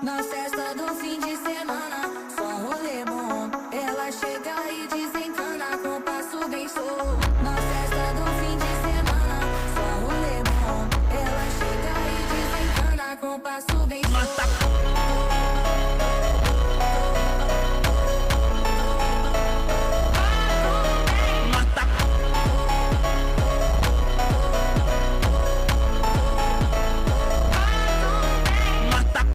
Na festa do fim de semana, só rolê bom. Ela chega e desencana com passo bem show. Na festa do fim de semana, só rolê bom. Ela chega e desencana com passo bem show.